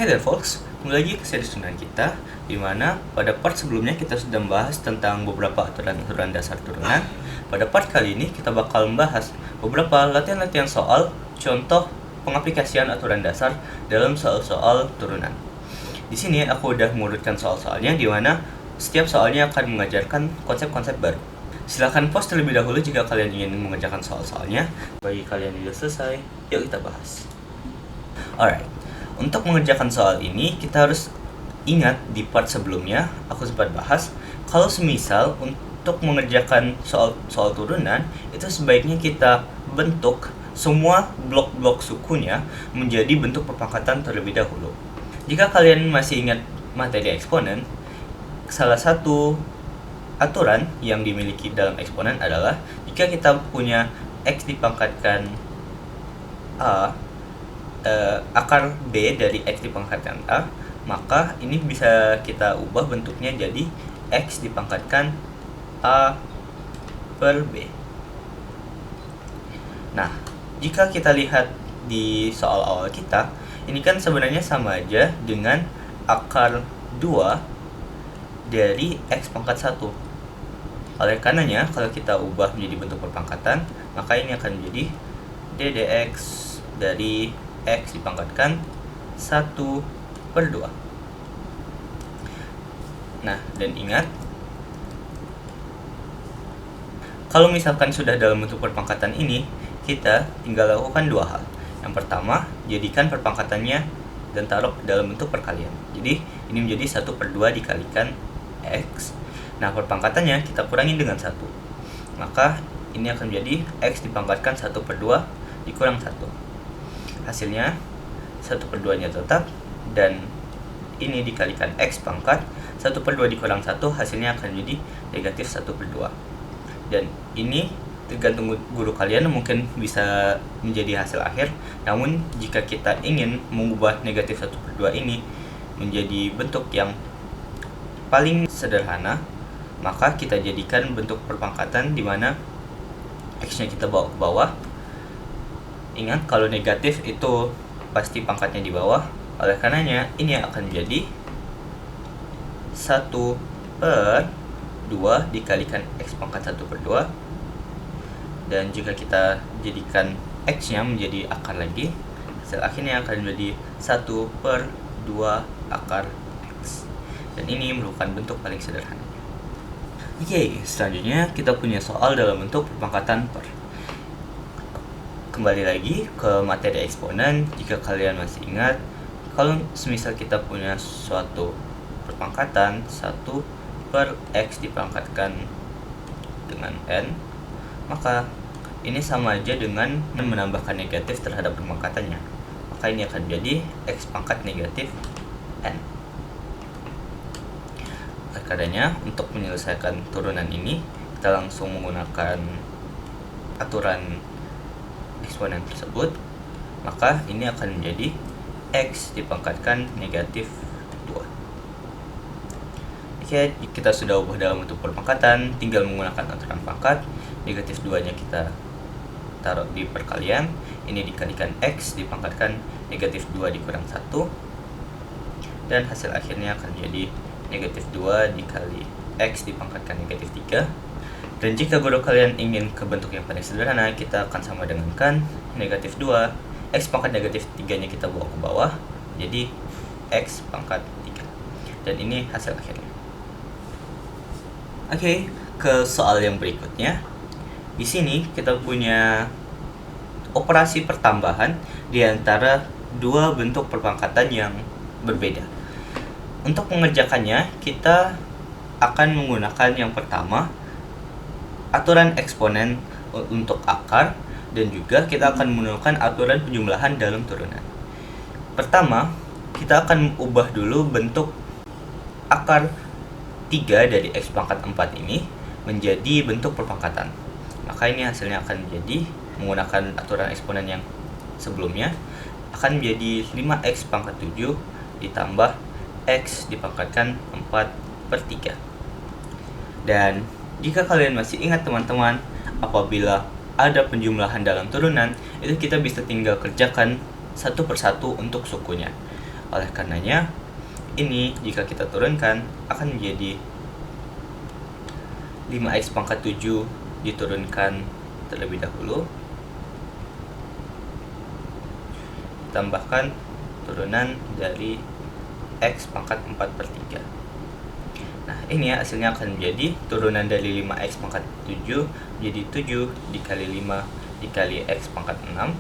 Hey there folks, kembali lagi ke series turunan kita, di mana pada part sebelumnya kita sudah membahas tentang beberapa aturan-aturan dasar turunan. Pada part kali ini kita bakal membahas beberapa latihan-latihan soal contoh pengaplikasian aturan dasar dalam soal-soal turunan. Di sini aku udah mengurutkan soal-soalnya, di mana setiap soalnya akan mengajarkan konsep-konsep baru. Silahkan pause terlebih dahulu jika kalian ingin mengerjakan soal-soalnya. Bagi kalian yang sudah selesai, yuk kita bahas. Alright. Untuk mengerjakan soal ini, kita harus ingat di part sebelumnya, aku sempat bahas, kalau semisal untuk mengerjakan soal turunan, itu sebaiknya kita bentuk semua blok-blok sukunya menjadi bentuk perpangkatan terlebih dahulu. Jika kalian masih ingat materi eksponen, salah satu aturan yang dimiliki dalam eksponen adalah jika kita punya X dipangkatkan A, akar B dari X dipangkatkan A, maka ini bisa kita ubah bentuknya jadi X dipangkatkan A per B. Nah, jika kita lihat di soal awal kita, ini kan sebenarnya sama aja dengan akar 2 dari X pangkat 1. Oleh karenanya, kalau kita ubah menjadi bentuk perpangkatan, maka ini akan menjadi ddx dari X dipangkatkan 1 per 2. Nah, dan ingat, kalau misalkan sudah dalam bentuk perpangkatan ini, kita tinggal lakukan dua hal. Yang pertama, jadikan perpangkatannya dan taruh dalam bentuk perkalian. Jadi, ini menjadi 1 per 2 dikalikan X. Nah, perpangkatannya kita kurangi dengan 1. Maka, ini akan menjadi X dipangkatkan 1 per 2 dikurang 1. Hasilnya 1 per 2 nya tetap, dan ini dikalikan X pangkat 1 per 2 dikurang 1, hasilnya akan menjadi negatif 1 per 2. Dan ini tergantung guru kalian, mungkin bisa menjadi hasil akhir. Namun jika kita ingin mengubah negatif 1 per 2 ini menjadi bentuk yang paling sederhana, maka kita jadikan bentuk perpangkatan di mana X nya kita bawa ke bawah. Ingat, kalau negatif itu pasti pangkatnya di bawah. Oleh karenanya, ini akan menjadi 1 per 2 dikalikan X pangkat 1 per 2. Dan jika kita jadikan X nya menjadi akar lagi, hasil akhirnya akan menjadi 1 per 2 akar X. Dan ini merupakan bentuk paling sederhana. Oke, selanjutnya kita punya soal dalam bentuk perpangkatan per. Kembali lagi ke materi eksponen. Jika kalian masih ingat, kalau semisal kita punya suatu perpangkatan 1 per X dipangkatkan dengan N, maka ini sama aja dengan menambahkan negatif terhadap perpangkatannya. Maka ini akan menjadi X pangkat negatif N. Oleh karenanya, untuk menyelesaikan turunan ini, kita langsung menggunakan aturan eksponen tersebut, maka ini akan menjadi X dipangkatkan negatif 2. Oke, kita sudah ubah dalam bentuk perpangkatan, tinggal menggunakan aturan pangkat. Negatif 2 nya kita taruh di perkalian, ini dikalikan X dipangkatkan negatif 2 dikurang 1, dan hasil akhirnya akan menjadi negatif 2 dikali X dipangkatkan negatif 3. Dan jika guru kalian ingin ke bentuk yang paling sederhana, kita akan sama dengankan negatif 2, X pangkat negatif 3 nya kita bawa ke bawah, jadi X pangkat 3. Dan ini hasil akhirnya. Oke, ke soal yang berikutnya. Di sini kita punya operasi pertambahan di antara dua bentuk perpangkatan yang berbeda. Untuk mengerjakannya, kita akan menggunakan yang pertama, aturan eksponen untuk akar, dan juga kita akan menggunakan aturan penjumlahan dalam turunan. Pertama, kita akan ubah dulu bentuk akar 3 dari X pangkat 4 ini menjadi bentuk perpangkatan. Maka ini hasilnya akan menjadi, menggunakan aturan eksponen yang sebelumnya, akan menjadi 5X pangkat 7 ditambah X dipangkatkan 4 per 3. Dan jika kalian masih ingat teman-teman, apabila ada penjumlahan dalam turunan, itu kita bisa tinggal kerjakan satu persatu untuk sukunya. Oleh karenanya, ini jika kita turunkan akan menjadi 5x pangkat 7 diturunkan terlebih dahulu, tambahkan turunan dari x pangkat 4/3. Nah, ini hasilnya akan menjadi turunan dari 5x pangkat 7 menjadi 7 dikali 5 dikali x pangkat 6.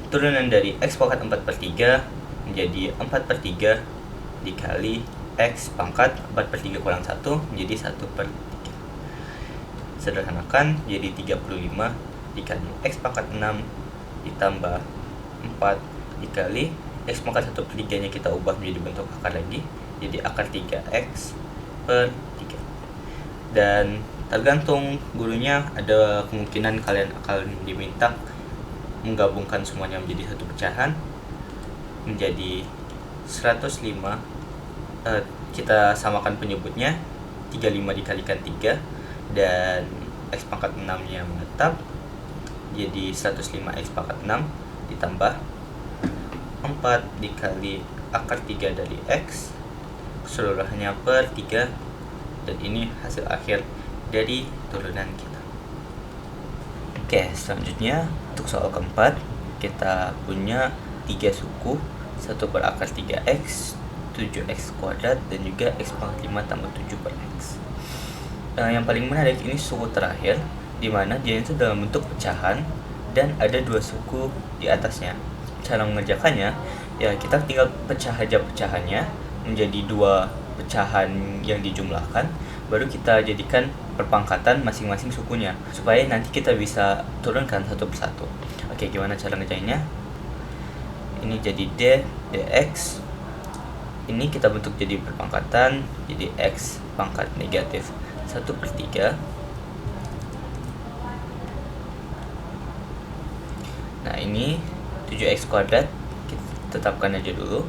Turunan dari x pangkat 4/3 menjadi 4/3 dikali x pangkat 4/3 kurang 1 menjadi 1/3. Sederhanakan jadi 35 dikali x pangkat 6 ditambah 4 dikali x pangkat 1/3 nya kita ubah menjadi bentuk akar lagi, jadi akar 3x per 3. Dan tergantung gurunya, ada kemungkinan kalian akan diminta menggabungkan semuanya menjadi satu pecahan menjadi 105. Kita samakan penyebutnya, 35 dikalikan 3 dan x pangkat 6 nya menetap, jadi 105x pangkat 6 ditambah 4 dikali akar 3 dari x keseluruhannya per 3, dan ini hasil akhir dari turunan kita. Oke, selanjutnya untuk soal keempat, kita punya 3 suku, 1 per akar 3x, 7x kuadrat, dan juga x pangkat 5 tambah 7 per x. Yang paling menarik ini suku terakhir, dimana dia itu dalam bentuk pecahan dan ada 2 suku di atasnya. Cara mengerjakannya, ya kita tinggal pecah aja pecahannya menjadi 2 pecahan yang dijumlahkan, baru kita jadikan perpangkatan masing-masing sukunya, supaya nanti kita bisa turunkan satu persatu. Oke, gimana cara ngerjainnya? Ini jadi dx, ini kita bentuk jadi perpangkatan, jadi x pangkat negatif 1/3. Nah, ini 7x kuadrat kita tetapkan aja dulu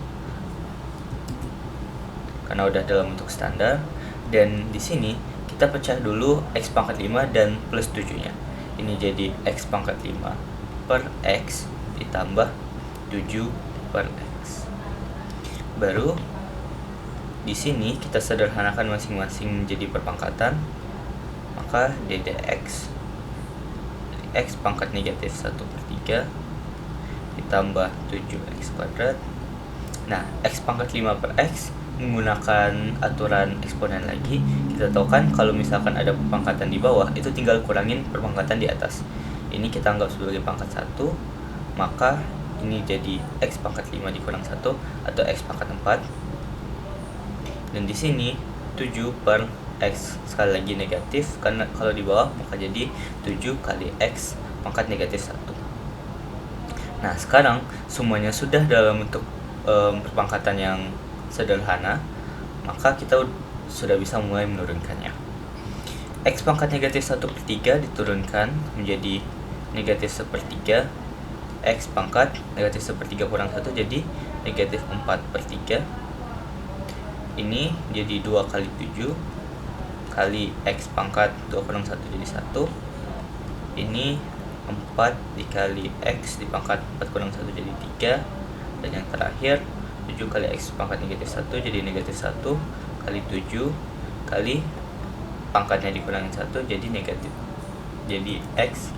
karena udah dalam bentuk standar, dan di sini kita pecah dulu x pangkat 5 dan plus 7 nya. Ini jadi x pangkat 5 per x ditambah 7 per x. Baru di sini kita sederhanakan masing-masing menjadi perpangkatan, maka ddx x pangkat negatif 1/3 ditambah 7x kuadrat. Nah, x pangkat 5 per x menggunakan aturan eksponen lagi. Kita tahu kan kalau misalkan ada perpangkatan di bawah, itu tinggal kurangin perpangkatan di atas. Ini kita anggap sebagai pangkat 1, maka ini jadi x pangkat 5 dikurang 1 atau x pangkat 4. Dan di sini 7 per x, sekali lagi negatif karena kalau di bawah maka jadi 7 kali x pangkat negatif 1. Nah, sekarang semuanya sudah dalam bentuk perpangkatan yang sederhana, maka kita sudah bisa mulai menurunkannya. X pangkat negatif 1/3 diturunkan menjadi negatif 1/3, x pangkat negatif 1/3 kurang 1 jadi negatif 4/3. Ini jadi 2 kali 7 kali x pangkat 2 kurang 1 jadi 1. Ini 4 dikali x dipangkat 4 kurang 1 jadi 3. Dan yang terakhir 7 kali x pangkat negatif 1 jadi negatif 1 kali 7 kali pangkatnya dikurangin 1 jadi negatif, jadi x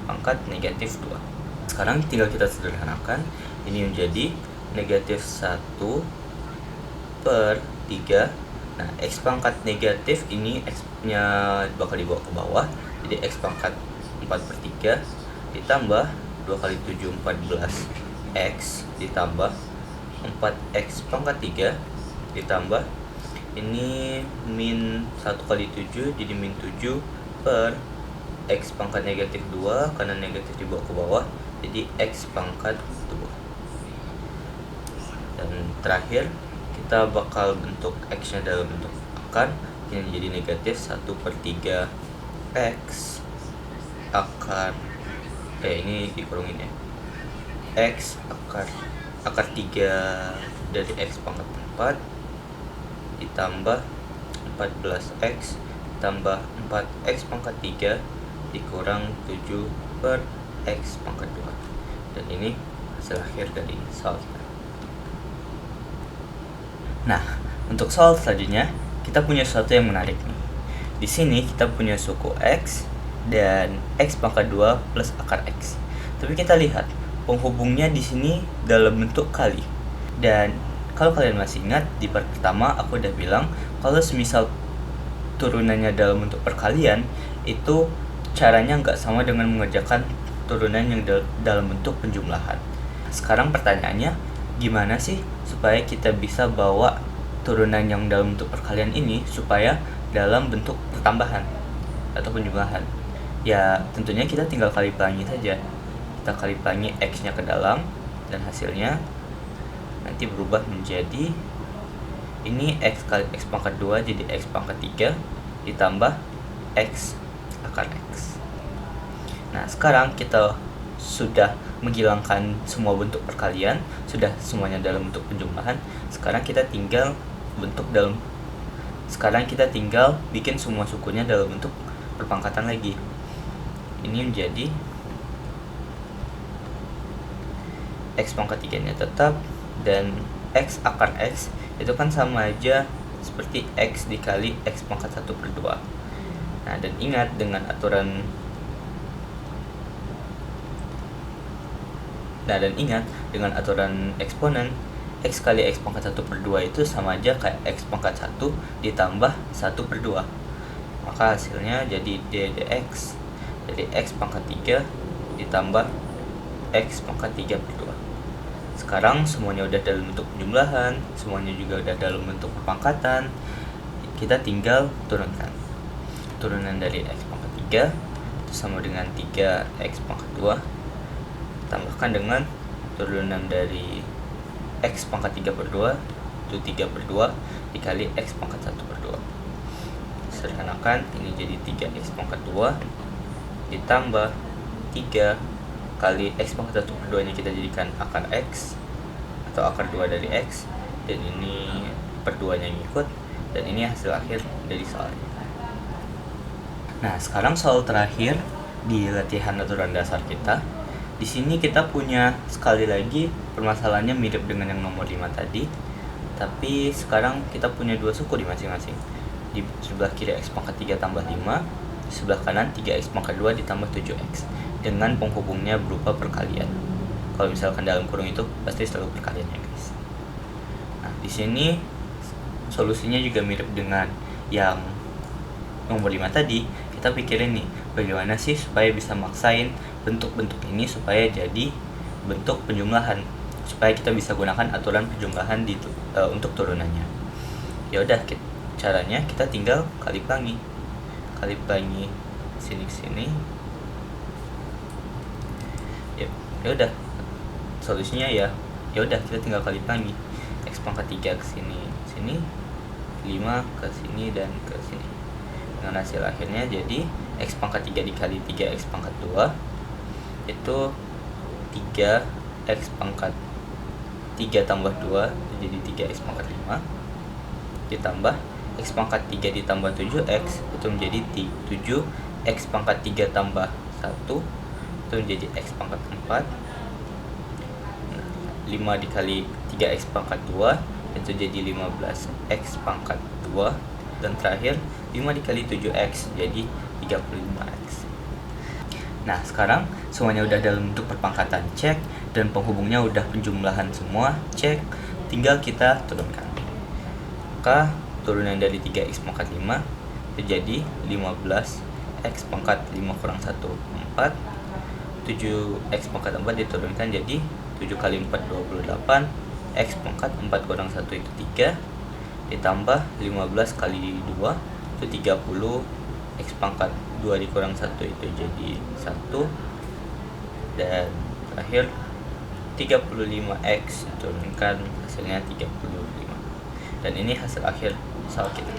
pangkat negatif 2. Sekarang tinggal kita sederhanakan, ini menjadi negatif 1 per 3. Nah, x pangkat negatif ini x nya bakal dibawa ke bawah, jadi x pangkat 4/3 ditambah 2 kali 7 14 x ditambah 4x pangkat 3 ditambah ini min 1 kali 7 jadi min 7 per x pangkat negatif 2 karena negatif dibawa ke bawah jadi x pangkat 2. Dan terakhir kita bakal bentuk x nya dalam bentuk akar yang jadi negatif 1/3 x akar ini dikurungin ya, x akar 3 dari x pangkat 4 ditambah 14x tambah 4x pangkat 3 dikurang 7 per x pangkat 2. Dan ini hasil akhir dari soal kita. Nah, untuk soal selanjutnya, kita punya sesuatu yang menarik nih. Di sini kita punya suku X dan X pangkat 2 plus akar X. Tapi kita lihat, penghubungnya di sini dalam bentuk kali. Dan kalau kalian masih ingat, di part pertama aku udah bilang, kalau semisal turunannya dalam bentuk perkalian, itu caranya nggak sama dengan mengerjakan turunan yang dalam bentuk penjumlahan. Sekarang pertanyaannya, gimana sih supaya kita bisa bawa turunan yang dalam bentuk perkalian ini supaya dalam bentuk pertambahan atau penjumlahan? Ya tentunya kita tinggal kali pelangi saja. Kita kali pelangi X-nya ke dalam, dan hasilnya nanti berubah menjadi ini X kali X pangkat 2 jadi X pangkat 3 ditambah X akar X. Nah, sekarang kita sudah menghilangkan semua bentuk perkalian, sudah semuanya dalam bentuk penjumlahan. Sekarang kita tinggal bikin semua sukunya dalam bentuk perpangkatan lagi. Ini menjadi X pangkat 3 nya tetap, dan X akar X itu kan sama aja seperti X dikali X pangkat 1/2. Nah, dan ingat dengan aturan eksponen, X kali X pangkat 1/2 itu sama aja kayak X pangkat 1 ditambah 1/2. Maka hasilnya jadi dx, jadi X pangkat 3 ditambah X pangkat 3/2. Sekarang semuanya udah dalam bentuk penjumlahan, semuanya juga udah dalam bentuk perpangkatan. Kita tinggal turunkan. Turunan dari X pangkat 3 itu sama dengan 3X pangkat 2, tambahkan dengan turunan dari X pangkat 3/2 itu 3/2 dikali X pangkat 1/2. Sederhanakan, ini jadi 3X pangkat 2 ditambah 3 kali X pangkat 1/2 nya kita jadikan akar X atau akar 2 dari X, dan ini per 2 nya ngikut, dan ini hasil akhir dari soalnya. Nah, sekarang soal terakhir di latihan aturan dasar kita. Di sini kita punya sekali lagi permasalahannya mirip dengan yang nomor 5 tadi, tapi sekarang kita punya dua suku di masing-masing. Di sebelah kiri X pangkat 3 tambah 5, di sebelah kanan 3X pangkat 2 ditambah 7X dengan penghubungnya berupa perkalian. Kalau misalkan dalam kurung itu pasti selalu perkalian ya guys. Nah, di sini solusinya juga mirip dengan yang nomor 5 tadi. Kita pikirin nih, bagaimana sih supaya bisa maksain bentuk-bentuk ini supaya jadi bentuk penjumlahan, supaya kita bisa gunakan aturan penjumlahan untuk turunannya. Ya udah, caranya kita tinggal kali pelangi sini ke sini. Ya udah, solusinya ya udah kita tinggal kali pelangi X pangkat 3 ke sini, 5 ke sini dan ke sini. Dengan hasil akhirnya jadi X pangkat 3 dikali 3X pangkat 2 itu 3X pangkat 3 tambah 2 jadi 3X pangkat 5 ditambah X pangkat 3 ditambah 7X itu menjadi 7X pangkat 3 tambah 1 itu menjadi X pangkat 4. 5 dikali 3X pangkat 2 itu jadi 15X pangkat 2, dan terakhir 5 dikali 7X jadi 35X. Nah, sekarang semuanya udah dalam bentuk perpangkatan, cek, dan penghubungnya udah penjumlahan semua, cek, tinggal kita turunkan. Maka turunan dari 3X pangkat 5 itu jadi 15X pangkat 5 kurang 1, 4. 7X pangkat 4 diturunkan jadi 7 kali 4, 28. X pangkat 4 kurang 1 itu 3. Ditambah 15 kali 2 itu 30. X pangkat 2 dikurang 1 itu jadi 1. Dan terakhir 35X diturunkan hasilnya 35. Dan ini hasil akhir soal kita.